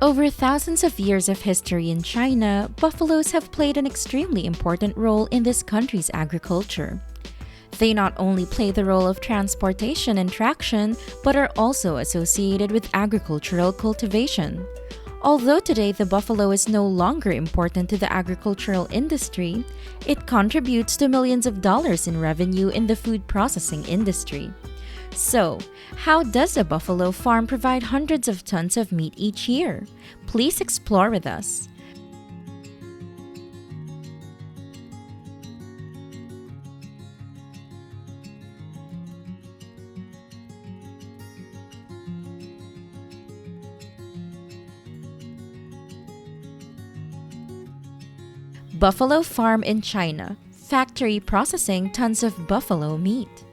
Over thousands of years of history in China, buffaloes have played an extremely important role in this country's agriculture. They not only play the role of transportation and traction, but are also associated with agricultural cultivation. Although today the buffalo is no longer important to the agricultural industry, it contributes to millions of dollars in revenue in the food processing industry. So, how does a buffalo farm provide hundreds of tons of meat each year? Please explore with us. Buffalo farm in China. Factory processing tons of buffalo meat.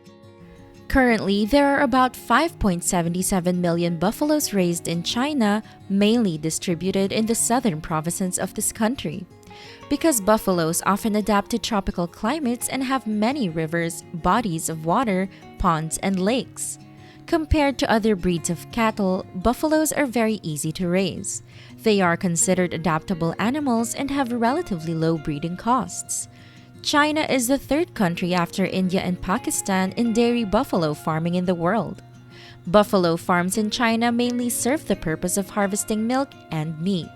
Currently, there are about 5.77 million buffaloes raised in China, mainly distributed in the southern provinces of this country. Because buffaloes often adapt to tropical climates and have many rivers, bodies of water, ponds, and lakes. Compared to other breeds of cattle, buffaloes are very easy to raise. They are considered adaptable animals and have relatively low breeding costs. China is the third country after India and Pakistan in dairy buffalo farming in the world. Buffalo farms in China mainly serve the purpose of harvesting milk and meat.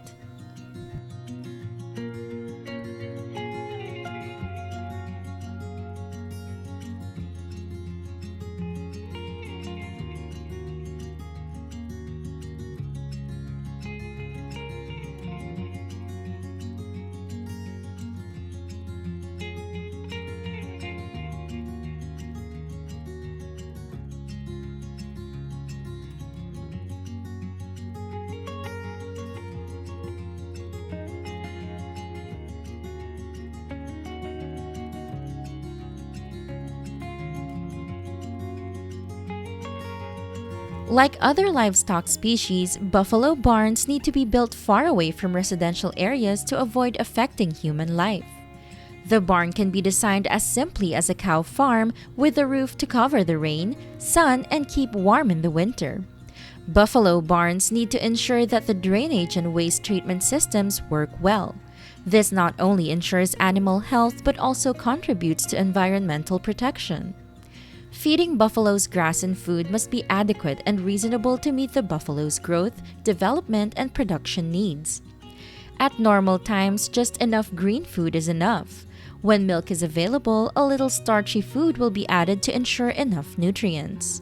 Like other livestock species, buffalo barns need to be built far away from residential areas to avoid affecting human life. The barn can be designed as simply as a cow farm with a roof to cover the rain, sun, and keep warm in the winter. Buffalo barns need to ensure that the drainage and waste treatment systems work well. This not only ensures animal health but also contributes to environmental protection. Feeding buffaloes grass and food must be adequate and reasonable to meet the buffalo's growth, development, and production needs. At normal times, just enough green food is enough. When milk is available, a little starchy food will be added to ensure enough nutrients.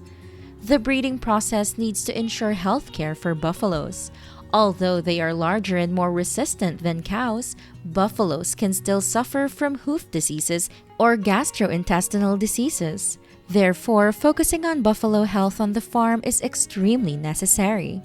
The breeding process needs to ensure health care for buffaloes. Although they are larger and more resistant than cows, buffaloes can still suffer from hoof diseases or gastrointestinal diseases. Therefore, focusing on buffalo health on the farm is extremely necessary.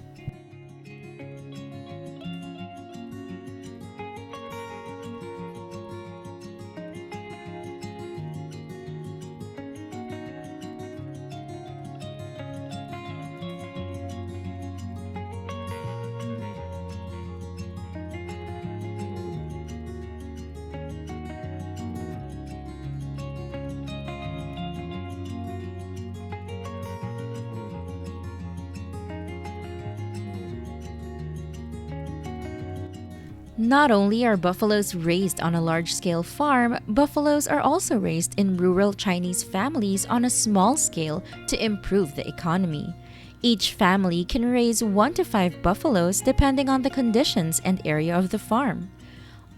Not only are buffaloes raised on a large-scale farm, buffaloes are also raised in rural Chinese families on a small scale to improve the economy. Each family can raise 1 to 5 buffaloes depending on the conditions and area of the farm.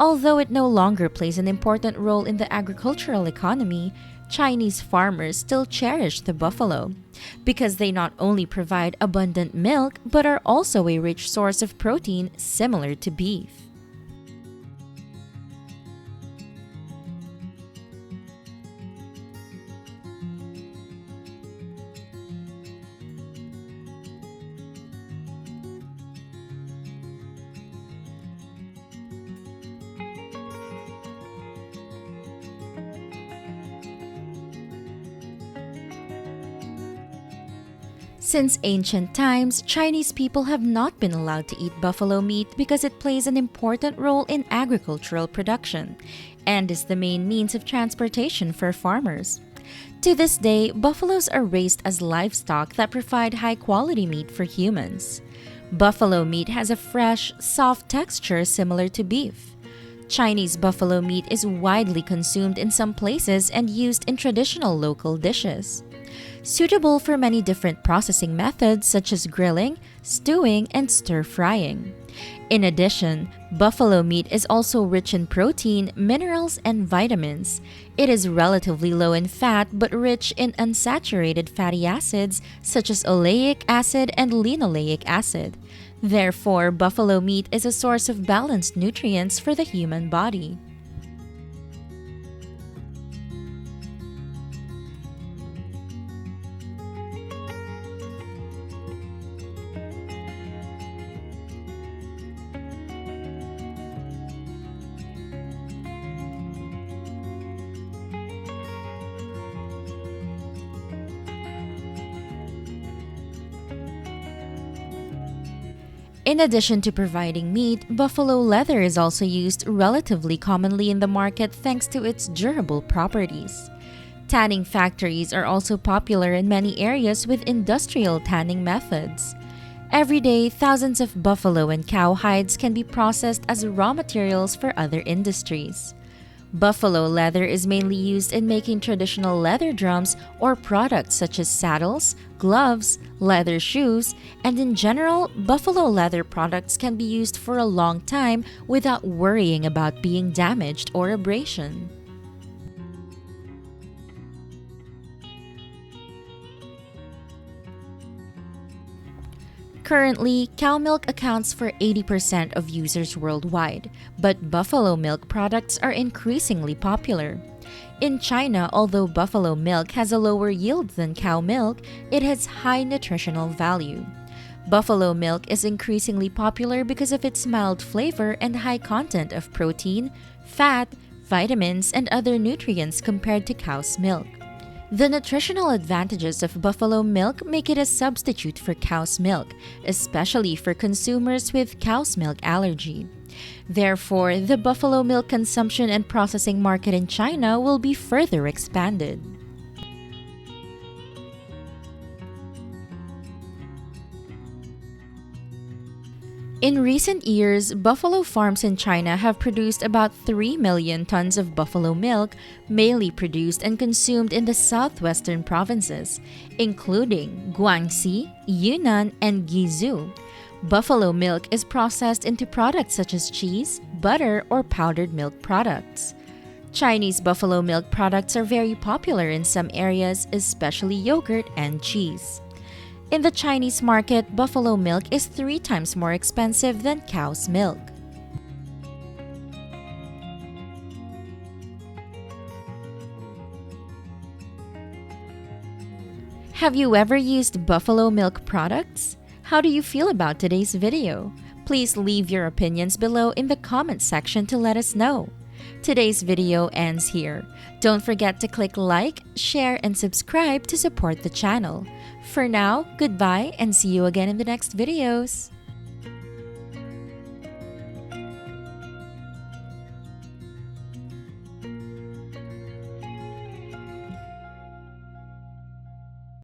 Although it no longer plays an important role in the agricultural economy, Chinese farmers still cherish the buffalo because they not only provide abundant milk but are also a rich source of protein similar to beef. Since ancient times, Chinese people have not been allowed to eat buffalo meat because it plays an important role in agricultural production and is the main means of transportation for farmers. To this day, buffaloes are raised as livestock that provide high-quality meat for humans. Buffalo meat has a fresh, soft texture similar to beef. Chinese buffalo meat is widely consumed in some places and used in traditional local dishes. Suitable for many different processing methods such as grilling, stewing, and stir-frying. In addition, buffalo meat is also rich in protein, minerals, and vitamins. It is relatively low in fat but rich in unsaturated fatty acids such as oleic acid and linoleic acid. Therefore, buffalo meat is a source of balanced nutrients for the human body. In addition to providing meat, buffalo leather is also used relatively commonly in the market thanks to its durable properties. Tanning factories are also popular in many areas with industrial tanning methods. Every day, thousands of buffalo and cow hides can be processed as raw materials for other industries. Buffalo leather is mainly used in making traditional leather drums or products such as saddles, gloves, leather shoes, and in general, buffalo leather products can be used for a long time without worrying about being damaged or abrasion. Currently, cow milk accounts for 80% of users worldwide, but buffalo milk products are increasingly popular. In China, although buffalo milk has a lower yield than cow milk, it has high nutritional value. Buffalo milk is increasingly popular because of its mild flavor and high content of protein, fat, vitamins, and other nutrients compared to cow's milk. The nutritional advantages of buffalo milk make it a substitute for cow's milk, especially for consumers with cow's milk allergy. Therefore, the buffalo milk consumption and processing market in China will be further expanded. In recent years, buffalo farms in China have produced about 3 million tons of buffalo milk, mainly produced and consumed in the southwestern provinces, including Guangxi, Yunnan, and Guizhou. Buffalo milk is processed into products such as cheese, butter, or powdered milk products. Chinese buffalo milk products are very popular in some areas, especially yogurt and cheese. In the Chinese market, buffalo milk is 3 times more expensive than cow's milk. Have you ever used buffalo milk products? How do you feel about today's video? Please leave your opinions below in the comment section to let us know. Today's video ends here. Don't forget to click like, share, and subscribe to support the channel. For now, goodbye and see you again in the next videos.